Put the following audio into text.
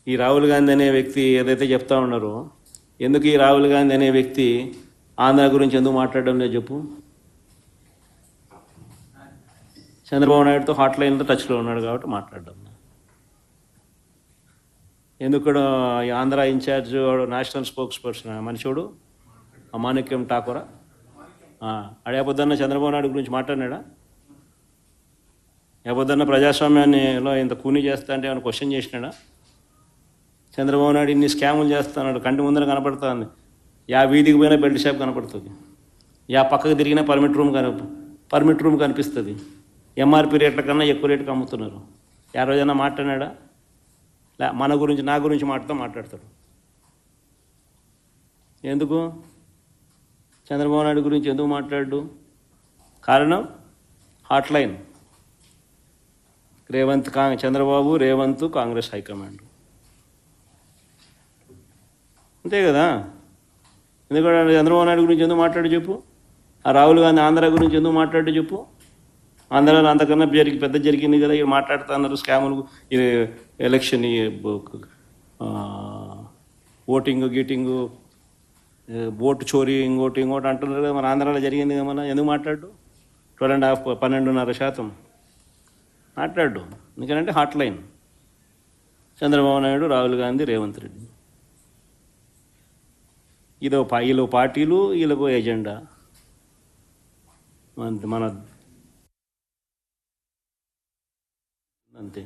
ఈ రాహుల్ గాంధీ అనే వ్యక్తి ఏదైతే చెప్తా ఉన్నారో, ఎందుకు ఈ రాహుల్ గాంధీ అనే వ్యక్తి ఆంధ్ర గురించి ఎందుకు మాట్లాడడం లేదు చెప్పు. చంద్రబాబు నాయుడుతో హాట్ లైన్తో టచ్లో ఉన్నాడు కాబట్టి మాట్లాడడం. ఎందుకు ఈ Andhra incharge national spokesperson మనిషివాడు అమాణిక్యం ఠాకూరా అడేపొద్దన్న చంద్రబాబు నాయుడు గురించి మాట్లాడినాడా? ఏపొద్దన్న ప్రజాస్వామ్యాన్నిలో ఇంత కూని చేస్తా అంటే ఏమైనా క్వశ్చన్ చేసినాడా? చంద్రబాబు నాయుడు ఇన్ని స్కాములు చేస్తున్నాడు, కంటి ముందర కనపడుతుంది. యా వీధికి పోయినా బెల్ట్ షాప్ కనపడుతుంది, యా పక్కకు తిరిగినా పర్మిట్ రూమ్ కనిపిస్తుంది. ఎంఆర్పి రేట్ల కన్నా ఎక్కువ రేటుకి అమ్ముతున్నారు. ఆ రోజైనా మాట్లాడినాడా? మన గురించి నా గురించి మాట్లాడతాడు. ఎందుకు చంద్రబాబు నాయుడు గురించి ఎందుకు మాట్లాడు? కారణం hot line. Chandrababu Revanth Congress high command, అంతే కదా. ఎందుకంటే చంద్రబాబు నాయుడు గురించి ఎందుకు మాట్లాడు చెప్పు. ఆ రాహుల్ గాంధీ ఆంధ్ర గురించి ఎందుకు మాట్లాడు చెప్పు. ఆంధ్రాలో అంతకన్నా పెద్ద జరిగింది కదా. ఇవి మాట్లాడుతున్నారు స్కాములు, ఎలక్షన్, ఓటింగ్ గీటింగు, ఓటు చోరీ, ఇంకోటి అంటున్నారు కదా. మన ఆంధ్రాలో జరిగింది కదా. మన ఎందుకు మాట్లాడు? 12.5% మాట్లాడు. ఎందుకంటే హాట్ లైన్ చంద్రబాబు నాయుడు, రాహుల్ గాంధీ, రేవంత్ రెడ్డి. వీళ్ళు పార్టీలు, వీళ్ళకు ఎజెండా. మన అంతే.